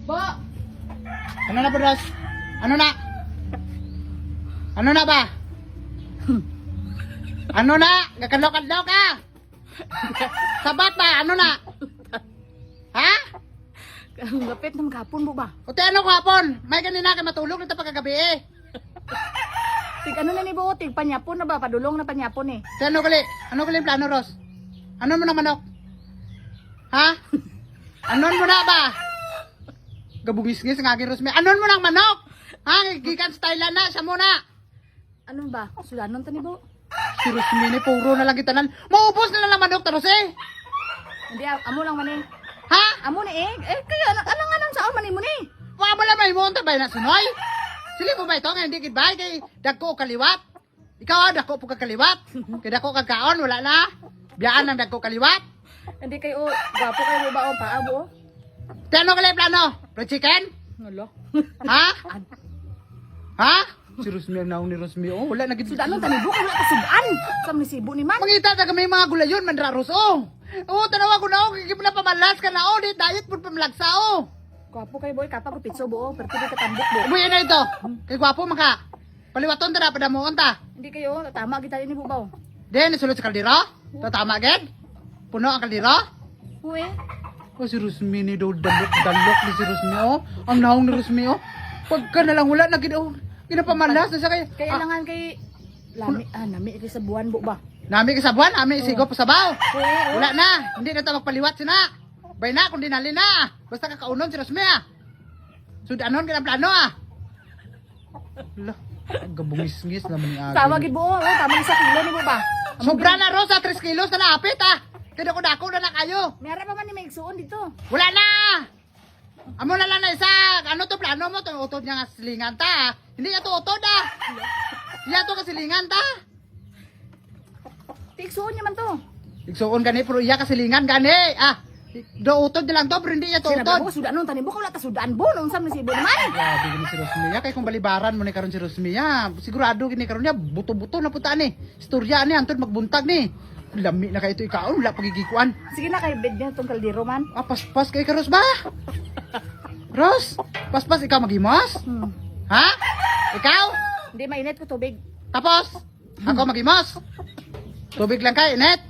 Bo! Ano na, Bros? Ano na? Ano na ba? Ano na? Gakadlaw-kadlaw ka? Sabat ba? Ano na? Ha? Ang lapit ng kapon mo ba? O ano ko hapon? May ganina ka matulog na pagkagabi eh. Tig ano na ni Bo? Tig panyapon na ba? Padulong na panyapon eh. Ano kali? Ano kali yung plano, Ros? Ano mo ng manok? Ha? Anon mo na ba? Gabugis-gis ng aking Rosme. Anon mo ng manok? Ha? Gikan sa Thailand na. Siya muna. Ano ba? Sudanon ta ni Bo? Si Rosme ni puro na lang kitanan. Maubos na lang ang manok, Taros eh. Hindi, amo lang man eh. Ha? Amo ni eh. Eh, kaya alang anong saan man mo ni? Wa mo lang may mo tabay na sunoy. Sili mo ba ito? Nga hindi kitbay kay dagko o kaliwat. Ikaw dagko po kaliwat. Kay dagko kagkaon, wala na. Biyaan ng dagko kaliwat. Hindi kayo, gwapo kayo ba o paa Bo? Tano kali plano? Fried chicken? Ngalo. Ha? Ha? Si Rosme ang naong ni Rosme. Oh, wala naging Sudanon ta ni Bo, wala ka sudan. Sa munisibo ni man. Mangita taga may mga gulayon mandraros oh. Oo, tanawa ko na oh, gigib na pamalas ka na oh, di diet pud pamalagsa oh. Gwapo kayo boy, kapag pitso Bo, pero pwede ka tambok Bo. Umuwi na ito. Kay gwapo maka. Paliwaton ta na padamuon ta. Hindi kayo, tama kita ni Bo ba? Then sulod sa kaldero. Tatama gid. Puno ang kaldero. Uy, Oh, si Rosme ni daw dalok ni si Rosme oh. Ang naong ni Rosme oh. Pagka na lang wala na gid oh. Ginapamalas na sa kay. kailangan kay nami kay sa buwan Bo ba? Nami ka sa buwan, ami sigo pa sabaw. Uy, Wala na, hindi na ito magpaliwat sina. Bay na, kung dinali na. Basta kakaunon si Rosme ah. Sudanon ka ng plano ah. Wala, gabungis-ngis naman ni Agin. Tawag gid Bo, tama sa kilo ni Bo ba? Sobra na Rosa, 3 kilos na naapit ah. Kaya ko dako na kayo. Meron pa man ni may igsuon dito. Wala na. Amo na lang na isa. Ano to plano mo? Itong utod niya nga silingan ta ah. Hindi na to utod ah. Hindi to kasilingan ta. Igsuon niya man to. Igsuon gani, pero iya kasilingan gani. Ah, do utod na lang to, pero hindi niya to Sinabi ko utod. sudanon tani Bo, wala ta sudaan Bo, nung sa munisibo naman. Grabe gini si Rosmia. Kaya kung balibaran mo ni karon si Rosmia, sigurado gini karon niya, buto-buto na puta ni. Istorya ni, antod magbuntag ni. Lami na kayo ito ikaon, wala pagigikuan. Sige na kay bed niya tong kaldero man. Ah, paspas kay ka, Ros ba? Ros, paspas ikaw magimos? Ha? Ikaw? Hindi mainit ko tubig. Tapos, ako magimos? Tubig lang kay, inet?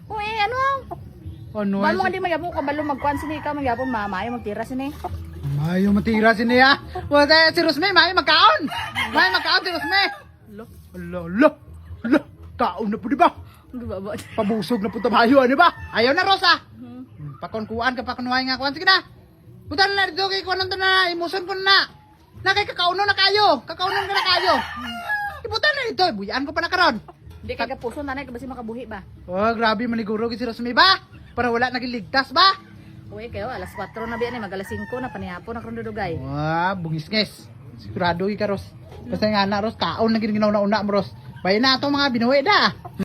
Uy, ano? Ano? Balo nga di magyapon kabalo magkuan sini ikaw magyapon mamayo magtira sini. Mayo matira siniya. Wala si Rosme, mayo magkaon. Mayo magkaon si Rosme. Lo, Lo. Kaon na po, di ba? di ba ba? Pabusog na po tabayo, ano ba? Ayaw na, Rosa. Pakonkuan ka, pakunuhay nga kuan. Sige na. Punta na dito kay kuan na, imuson ko na. Nakay kakauno na kayo. Kakauno na kayo. Ibutan na dito, buyan ko pa na karon. Hindi kay kapuso nanay kasi makabuhi ba. Oh, grabe maniguro si Rosme ba? Para wala naging ligtas ba? Uy, kayo alas 4 na biyan mag alas 5 na panihapon na karon dudugay. Wah, bungis-ngis. Sigurado ka, Ros. Basta nga na, Ros, kaon na ginaw na una mo, Ros. Bayan na ito mga binuwi da.